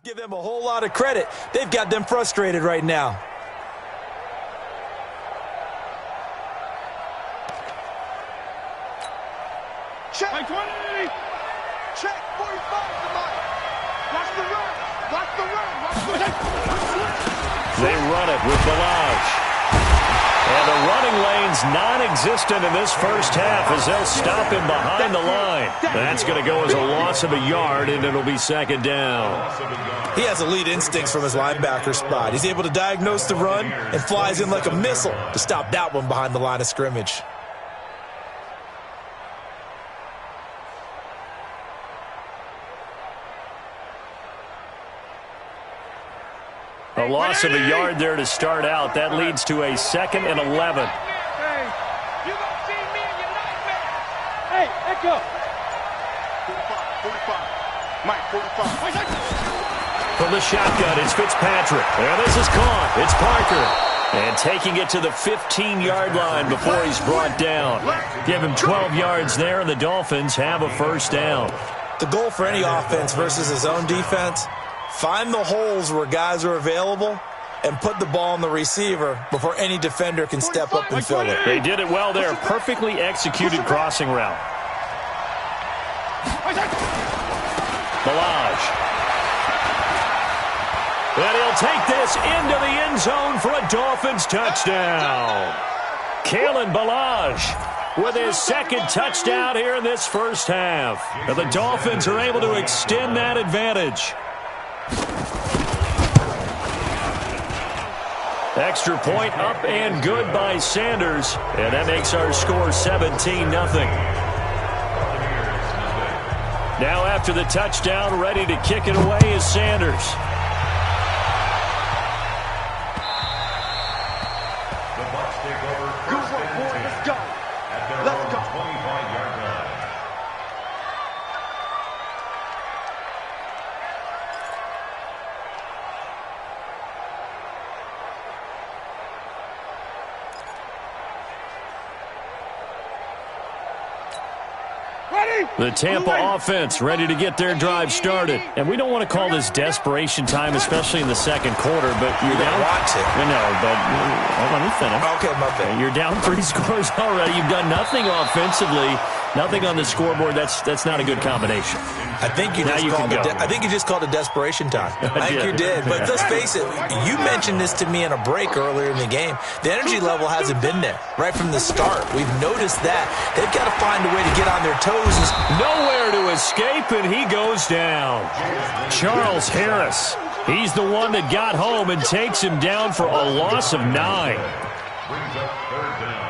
Give them a whole lot of credit. They've got them frustrated right now. Check 20. Check 45 tonight. Watch the run. Watch the run. Watch the run. They run it with Balaj. And the running lane's non-existent in this first half as they'll stop him behind the line. That's going to go as a loss of a yard, and it'll be second down. He has elite instincts from his linebacker spot. He's able to diagnose the run and flies in like a missile to stop that one behind the line of scrimmage. A loss of a yard there to start out. That leads to a 2nd and 11. Hey, you gonna see me in your nightmare. Hey, echo. 45. Mike, 45. From the shotgun, it's Fitzpatrick. And this is caught. It's Parker. And taking it to the 15-yard line before he's brought down. Give him 12 yards there, and the Dolphins have a first down. The goal for any offense versus his own defense: find the holes where guys are available and put the ball on the receiver before any defender can step up and fill it. They did it well there. Perfectly executed crossing route. Balaj. And he'll take this into the end zone for a Dolphins touchdown. Kalen Balaj with his second touchdown here in this first half. And the Dolphins are able to extend that advantage. Extra point up and good by Sanders. And that makes our score 17-0. Now after the touchdown, ready to kick it away is Sanders. Good work, boy. Let's go. Let's go. 25-yard line. The Tampa offense ready to get their drive started. And we don't want to call this desperation time, especially in the second quarter, but you're down. Watch it. I know, but let me finish. Okay, my bad. You're down 3 scores already. You've done nothing offensively, nothing on the scoreboard. That's not a good combination. I think you just called it desperation time. I think you did. But let's face it, you mentioned this to me in a break earlier in the game. The energy level hasn't been there right from the start. We've noticed that. They've got to find a way to get on their toes. Nowhere to escape, and he goes down. Charles Harris. He's the one that got home and takes him down for a loss of 9. Brings up third down.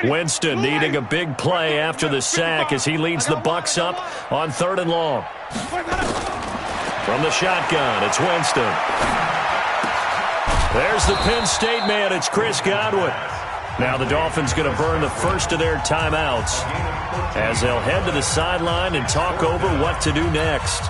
Winston needing a big play after the sack as he leads the Bucs up on 3rd and long. From the shotgun, it's Winston. There's the Penn State man. It's Chris Godwin. Now the Dolphins going to burn the first of their timeouts as they'll head to the sideline and talk over what to do next.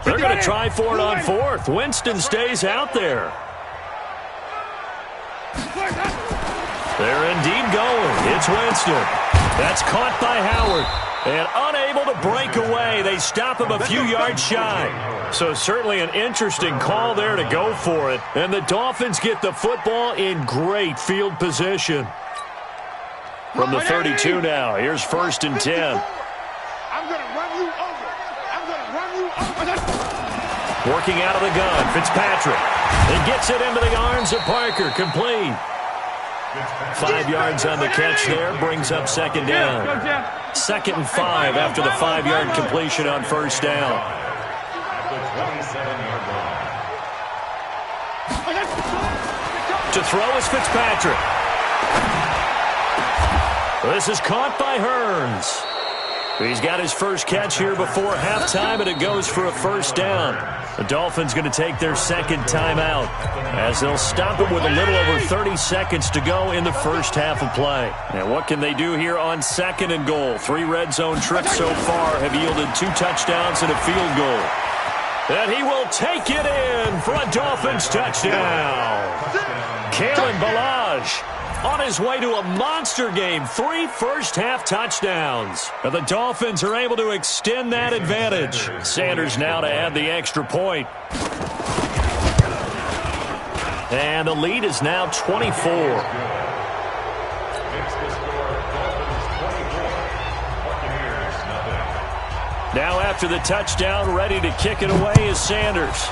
They're going to try for it on 4th. Winston stays out there. They're indeed going. It's Winston. That's caught by Howard. And unable to break away. They stop him a few yards shy. So certainly an interesting call there to go for it. And the Dolphins get the football in great field position. From the 32 now. Here's 1st and 10. I'm going to run you over. I'm going to run you over. Working out of the gun, Fitzpatrick. He gets it into the arms of Parker. Complete. 5 yards on the catch there. Brings up 2nd down. 2nd and 5 after the 5-yard completion on 1st down. At the 27-yard line. To throw is Fitzpatrick. This is caught by Hearns. He's got his first catch here before halftime, and it goes for a first down. The Dolphins going to take their second timeout as they'll stop it with a little over 30 seconds to go in the first half of play. Now, what can they do here on second and goal? 3 red zone trips so far have yielded 2 touchdowns and a field goal. And he will take it in for a Dolphins touchdown. Kalen Ballage on his way to a monster game. 3 first-half touchdowns. And the Dolphins are able to extend that advantage. Sanders now to add the extra point. And the lead is now 24. Now after the touchdown, ready to kick it away is Sanders.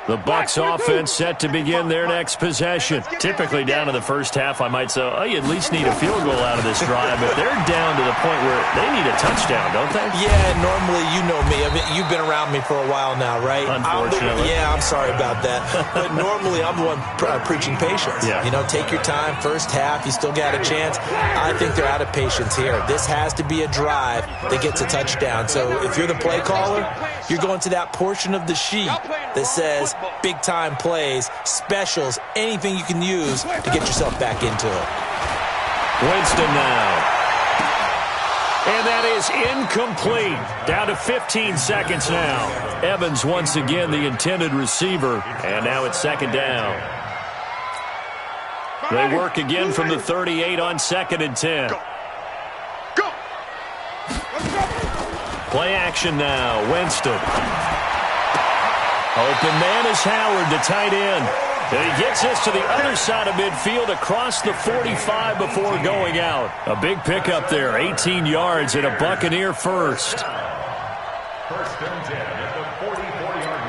The Bucs offense set to begin their next possession. Typically down in the first half, I might say, oh, you at least need a field goal out of this drive, but they're down to the point where they need a touchdown, don't they? Yeah, normally, you know me. I mean, you've been around me for a while now, right? Unfortunately. I'm sorry about that. But normally, I'm the one preaching patience. Yeah. You know, take your time. First half, you still got a chance. I think they're out of patience here. This has to be a drive that gets a touchdown. So if you're the play caller, you're going to that portion of the sheet that says big-time plays, specials, anything you can use to get yourself back into it. Winston now. And that is incomplete. Down to 15 seconds now. Evans once again the intended receiver. And now it's second down. They work again from the 38 on 2nd and 10. Play action now. Winston. Open man is Howard, the tight end. And he gets us to the other side of midfield across the 45 before going out. A big pickup there, 18 yards and a Buccaneer first. First and 10 at the 44-yard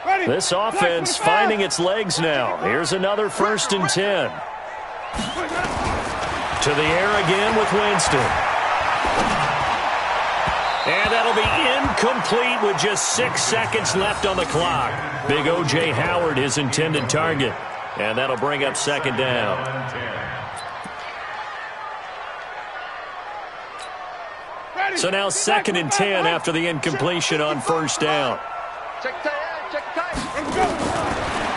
line. This offense finding its legs now. Here's another 1st and 10. To the air again with Winston. And that'll be incomplete with just 6 seconds left on the clock. Big O.J. Howard, his intended target. And that'll bring up second down. So now 2nd and 10 after the incompletion on first down.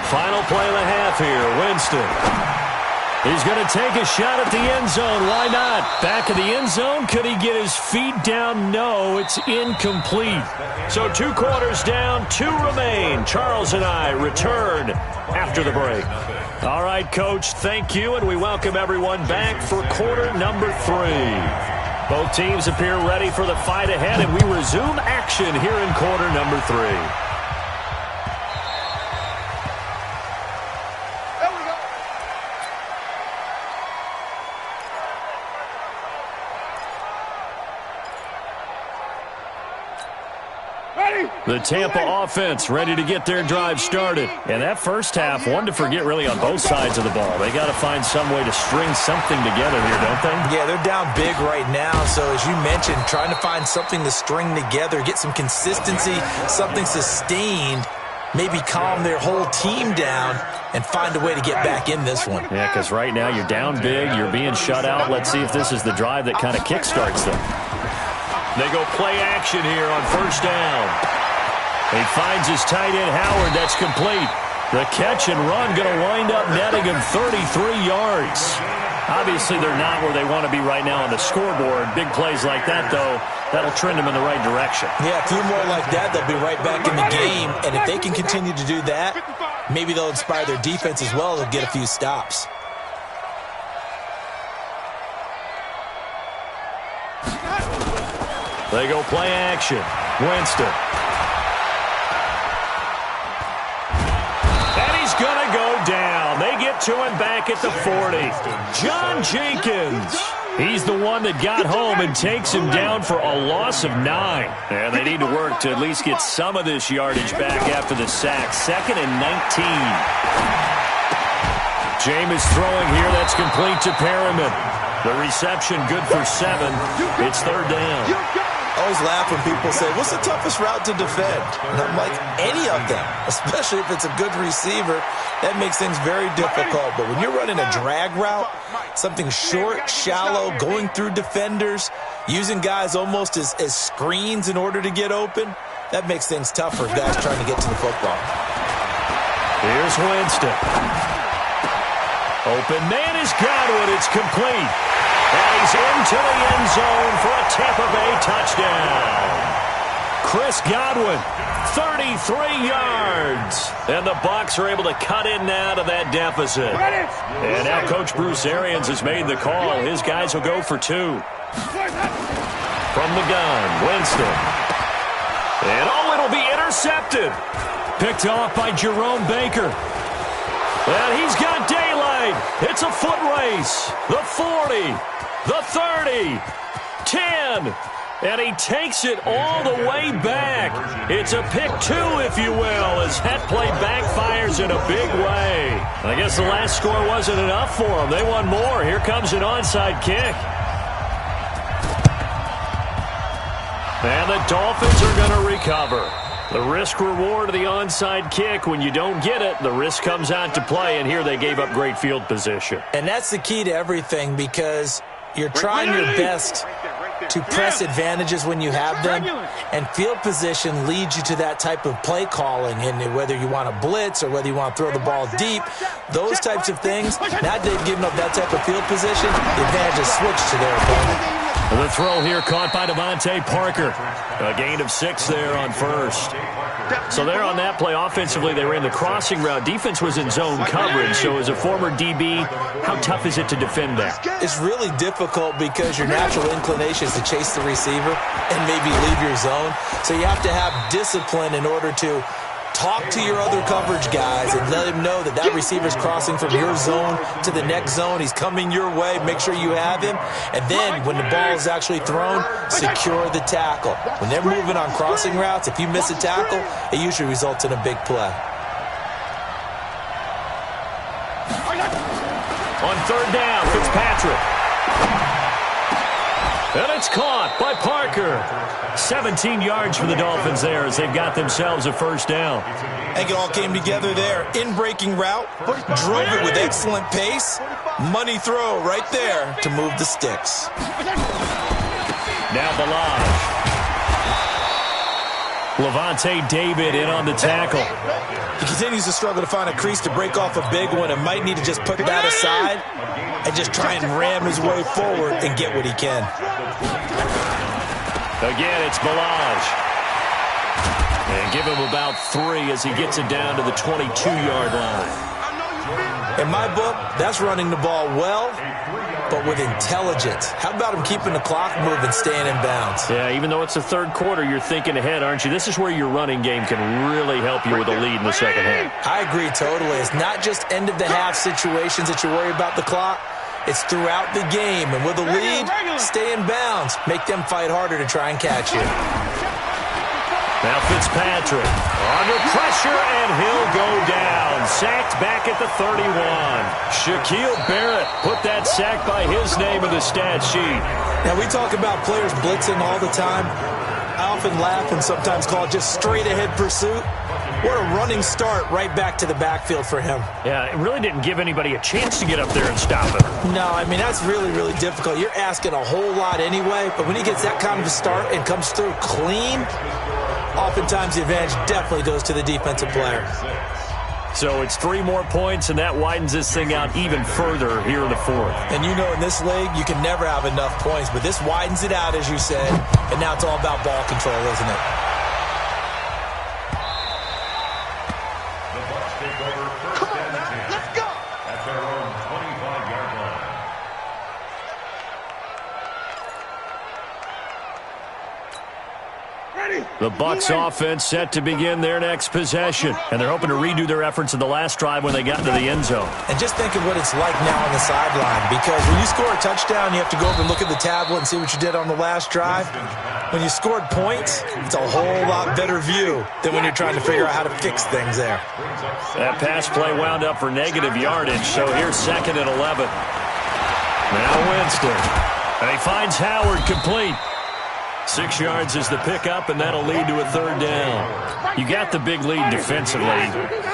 Final play of the half here. Winston. He's going to take a shot at the end zone. Why not? Back of the end zone. Could he get his feet down? No, it's incomplete. So 2 quarters down, 2 remain. Charles and I return after the break. All right, Coach, thank you, and we welcome everyone back for quarter number 3. Both teams appear ready for the fight ahead, and we resume action here in quarter number 3. The Tampa offense ready to get their drive started. And that first half, one to forget really on both sides of the ball. They got to find some way to string something together here, don't they? Yeah, they're down big right now. So as you mentioned, trying to find something to string together, get some consistency, something sustained, maybe calm their whole team down and find a way to get back in this one. Yeah, because right now you're down big, you're being shut out. Let's see if this is the drive that kind of kickstarts them. They go play action here on first down. He finds his tight end, Howard. That's complete. The catch and run going to wind up netting him 33 yards. Obviously, they're not where they want to be right now on the scoreboard. Big plays like that, though, that'll trend them in the right direction. Yeah, a few more like that, they'll be right back in the game. And if they can continue to do that, maybe they'll inspire their defense as well to get a few stops. They go play action. Winston. And he's going to go down. They get to him back at the 40. John Jenkins. He's the one that got home and takes him down for a loss of 9. And they need to work to at least get some of this yardage back after the sack. 2nd and 19. Jameis throwing here. That's complete to Perriman. The reception good for 7. It's 3rd down. I always laugh when people say, what's the toughest route to defend? And I'm like, any of them, especially if it's a good receiver. That makes things very difficult. But when you're running a drag route, something short, shallow, going through defenders, using guys almost as screens in order to get open, that makes things tough for guys trying to get to the football. Here's Winston. Open man is Godwin. It's complete. And he's into the end zone for a Tampa Bay touchdown. Chris Godwin, 33 yards. And the Bucs are able to cut in now to that deficit. And now Coach Bruce Arians has made the call. His guys will go for 2. From the gun, Winston. And it'll be intercepted. Picked off by Jerome Baker. And he's got daylight. It's a foot race. The 40. The 30, 10, and he takes it all the way back. It's a pick 2, if you will, as that play backfires in a big way. I guess the last score wasn't enough for them. They won more. Here comes an onside kick. And the Dolphins are going to recover. The risk-reward of the onside kick, when you don't get it, the risk comes out to play, and here they gave up great field position. And that's the key to everything, because you're trying your best to press advantages when you have them, and field position leads you to that type of play calling. And whether you want to blitz or whether you want to throw the ball deep, those types of things, now that they've given up that type of field position, the advantage is switched to their opponent. The throw here caught by Devontae Parker. A gain of 6 there on first. So there on that play, offensively, they ran the crossing route. Defense was in zone coverage. So as a former DB, how tough is it to defend that? It's really difficult because your natural inclination is to chase the receiver and maybe leave your zone. So you have to have discipline in order to talk to your other coverage guys and let him know that that receiver's crossing from your zone to the next zone. He's coming your way. Make sure you have him. And then when the ball is actually thrown, secure the tackle. When they're moving on crossing routes, if you miss a tackle, it usually results in a big play. On 3rd down, Fitzpatrick. And it's caught by Parker. 17 yards for the Dolphins there as they've got themselves a 1st down. I think it all came together there. In-breaking route, drove it with excellent pace. Money throw right there to move the sticks. Now Balaj. Levante David in on the tackle. He continues to struggle to find a crease to break off a big one and might need to just put that aside and just try and ram his way forward and get what he can. Again, it's Balaj. And give him about 3 as he gets it down to the 22-yard line. In my book, that's running the ball well, but with intelligence. How about him keeping the clock moving, staying in bounds? Yeah, even though it's the 3rd quarter, you're thinking ahead, aren't you? This is where your running game can really help you with a lead in the second half. I agree totally. It's not just end-of-the-half situations that you worry about the clock. It's throughout the game. And with a lead, stay in bounds. Make them fight harder to try and catch you. Now Fitzpatrick under pressure, and he'll go down. Sacked back at the 31. Shaquille Barrett put that sack by his name in the stat sheet. Now, we talk about players blitzing all the time. I often laugh and sometimes call it just straight-ahead pursuit. What a running start right back to the backfield for him. Yeah, it really didn't give anybody a chance to get up there and stop him. No, I mean, that's really, really difficult. You're asking a whole lot anyway, but when he gets that kind of a start and comes through clean, oftentimes the advantage definitely goes to the defensive player. So it's 3 more points, and that widens this thing out even further here in the 4th. And you know in this league, you can never have enough points, but this widens it out, as you said, and now it's all about ball control, isn't it? Ready? The Bucs offense set to begin their next possession, and they're hoping to redo their efforts in the last drive when they got into the end zone. And just think of what it's like now on the sideline, because when you score a touchdown, you have to go over and look at the tablet and see what you did on the last drive. When you scored points, it's a whole lot better view than when you're trying to figure out how to fix things there. That pass play wound up for negative yardage, so here's 2nd and 11. Now Winston. And he finds Howard complete. 6 yards is the pickup, and that'll lead to a 3rd down. You got the big lead defensively,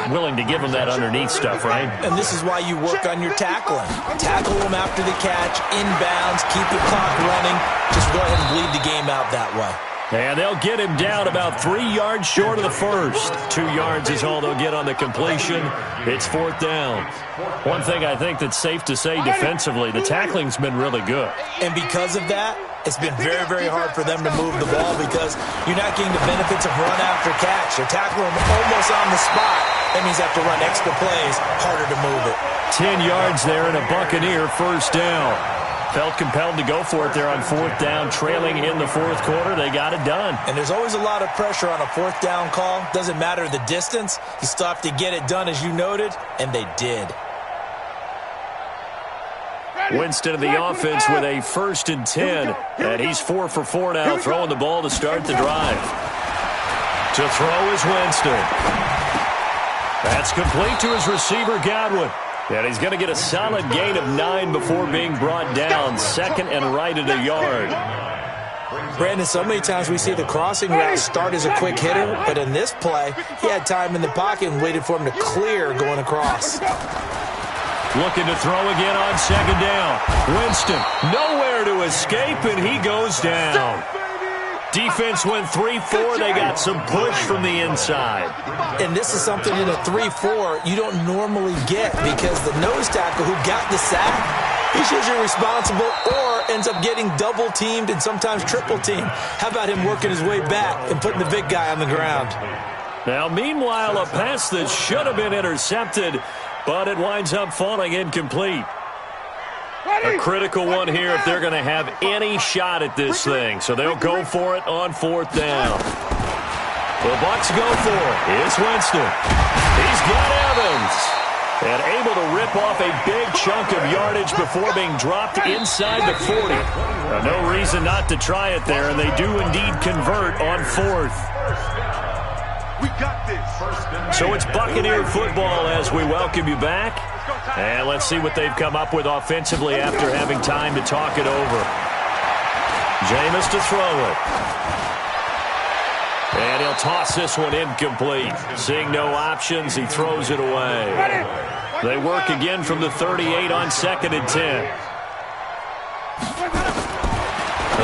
willing to give them that underneath stuff, right? And this is why you work on your tackling. Tackle them after the catch, inbounds, keep the clock running. Just go ahead and bleed the game out that way. And they'll get him down about 3 yards short of the first. 2 yards is all they'll get on the completion. It's 4th down. One thing I think that's safe to say defensively, the tackling's been really good. And because of that, it's been very, very hard for them to move the ball because you're not getting the benefits of run after catch. They're tackling them almost on the spot. That means they have to run extra plays, harder to move it. 10 yards there and a Buccaneer 1st down. Felt compelled to go for it there on 4th down, trailing in the 4th quarter. They got it done. And there's always a lot of pressure on a 4th down call. Doesn't matter the distance. You still have to get it done, as you noted, and they did. Winston of the offense with a 1st and 10. And he's 4 for 4 now, throwing the ball to start the drive. To throw is Winston. That's complete to his receiver, Godwin. And he's going to get a solid gain of 9 before being brought down. 2nd and right at a yard. Brandon, so many times we see the crossing route start as a quick hitter, but in this play, he had time in the pocket and waited for him to clear going across. Looking to throw again on 2nd down. Winston, nowhere to escape, and he goes down. Defense went 3-4. They got some push from the inside. And this is something in a 3-4 you don't normally get because the nose tackle who got the sack, he's usually responsible or ends up getting double-teamed and sometimes triple-teamed. How about him working his way back and putting the big guy on the ground? Now, meanwhile, a pass that should have been intercepted, but it winds up falling incomplete. A critical one here if they're going to have any shot at this thing. So they'll go for it on 4th down. The Bucs go for it. It's Winston. He's got Evans. And able to rip off a big chunk of yardage before being dropped inside the 40. Now, no reason not to try it there, and they do indeed convert on 4th. We got this. So it's Buccaneer football as we welcome you back. And let's see what they've come up with offensively after having time to talk it over. Jameis to throw it. And he'll toss this one incomplete. Seeing no options, he throws it away. They work again from the 38 on 2nd and 10.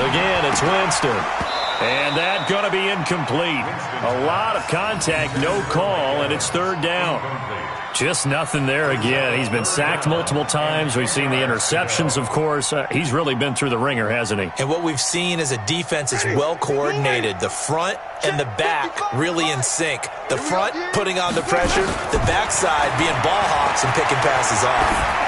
Again, it's Winston. And that's going to be incomplete. A lot of contact, no call, and it's 3rd down. Just nothing there again. He's been sacked multiple times. We've seen the interceptions, of course. He's really been through the ringer, hasn't he? And what we've seen is a defense that's well coordinated. The front and the back really in sync. The front putting on the pressure, the backside being ball hawks and picking passes off.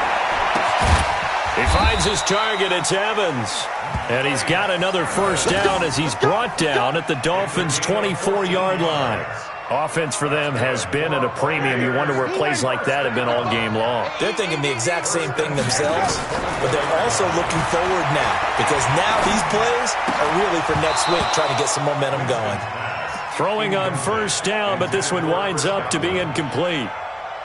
He finds his target. It's Evans. And he's got another 1st down as he's brought down at the Dolphins' 24-yard line. Offense for them has been at a premium. You wonder where plays like that have been all game long. They're thinking the exact same thing themselves, but they're also looking forward now because now these plays are really for next week, trying to get some momentum going. Throwing on 1st down, but this one winds up to be incomplete.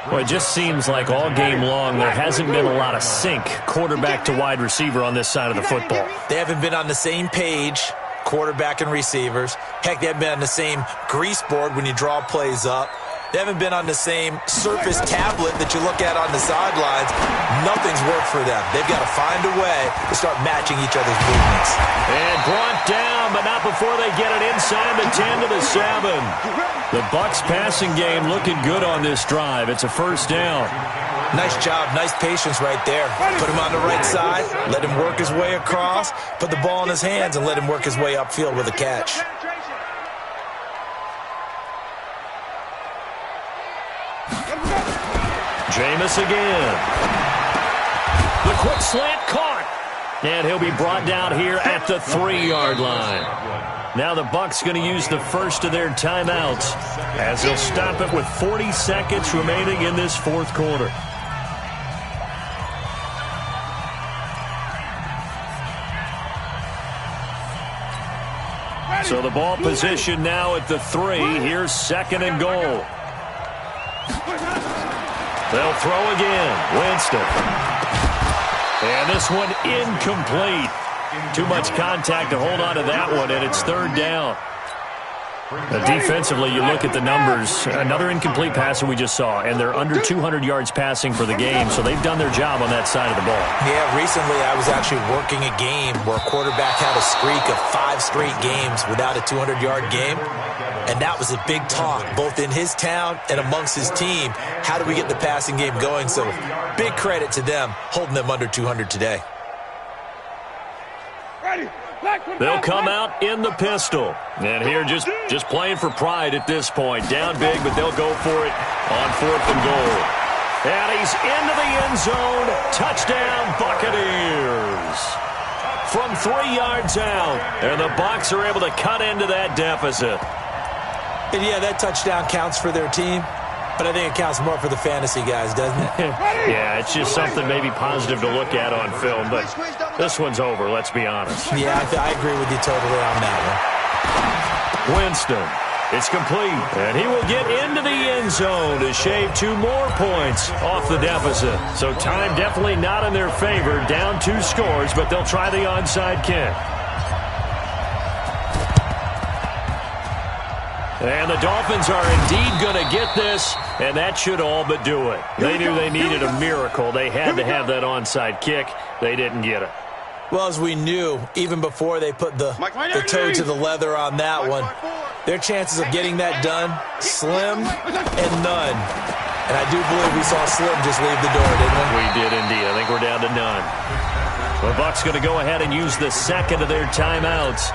Well, it just seems like all game long there hasn't been a lot of sync quarterback to wide receiver on this side of the football. They haven't been on the same page, quarterback and receivers. Heck, they haven't been on the same grease board when you draw plays up. They haven't been on the same surface tablet that you look at on the sidelines. Nothing's worked for them. They've got to find a way to start matching each other's movements. And brought down, but not before they get it inside the 10 to the 7. The Bucs passing game looking good on this drive. It's a 1st down. Nice job, nice patience right there. Put him on the right side, let him work his way across, put the ball in his hands, and let him work his way upfield with a catch. Jameis again. The quick slant caught. And he'll be brought down here at the 3-yard line. Now the Bucs going to use the first of their timeouts as they'll stop it with 40 seconds remaining in this fourth quarter. So the ball position now at the 3. Here's second and goal. They'll throw again. Winston. And this one incomplete. Too much contact to hold on to that one, and it's third down. Defensively, you look at the numbers. Another incomplete passer we just saw, and they're under 200 yards passing for the game, so they've done their job on that side of the ball. Yeah, recently I was actually working a game where a quarterback had a streak of 5 straight games without a 200-yard game, and that was a big talk, both in his town and amongst his team. How do we get the passing game going? So big credit to them holding them under 200 today. They'll come out in the pistol. And here just playing for pride at this point. Down big, but they'll go for it on 4th and goal. And he's into the end zone. Touchdown, Buccaneers. From 3 yards out. And the Bucs are able to cut into that deficit. And yeah, that touchdown counts for their team. But I think it counts more for the fantasy guys, doesn't it? Yeah, it's just something maybe positive to look at on film, but this one's over, let's be honest. Yeah, I agree with you totally on that one. Winston, it's complete, and he will get into the end zone to shave 2 more points off the deficit. So time definitely not in their favor, down 2 scores, but they'll try the onside kick. And the Dolphins are indeed going to get this, and that should all but do it. They knew they needed a miracle. They had to have that onside kick. They didn't get it. Well, as we knew, even before they put the toe to the leather on that one, their chances of getting that done, slim and none. And I do believe we saw Slim just leave the door, didn't we? We did indeed. I think we're down to none. The Bucs going to go ahead and use the second of their timeouts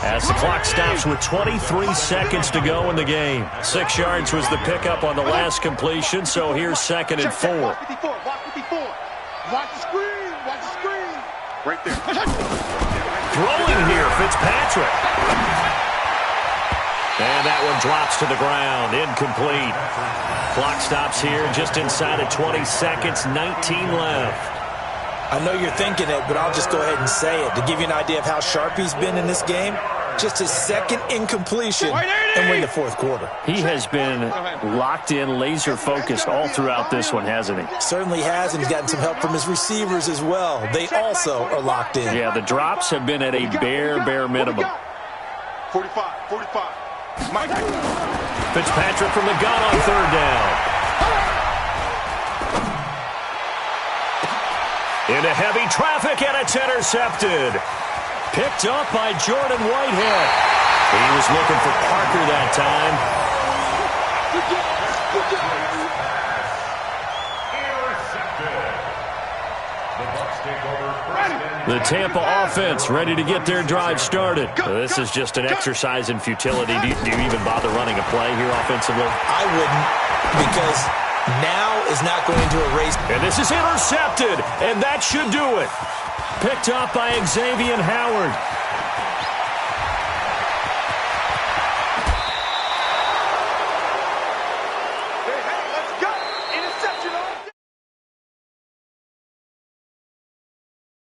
as the clock stops with 23 seconds to go in the game. 6 yards was the pickup on the last completion, so here's second and 4. Watch the screen. Watch the screen. Right there. Throwing here, Fitzpatrick. And that one drops to the ground, incomplete. Clock stops here just inside of 20 seconds, 19 left. I know you're thinking it, but I'll just go ahead and say it. To give you an idea of how sharp he's been in this game, just his second incompletion and win the fourth quarter. He has been locked in, laser-focused all throughout this one, hasn't he? Certainly has, and he's gotten some help from his receivers as well. They also are locked in. Yeah, the drops have been at a bare minimum. 45. Fitzpatrick from the gun on third down. Into heavy traffic, and it's intercepted. Picked up by Jordan Whitehead. He was looking for Parker that time. The Tampa offense ready to get their drive started. This is just an exercise in futility. Do you even bother running a play here offensively? I wouldn't, because now is not going to erase. And this is intercepted, and that should do it. Picked up by Xavier Howard.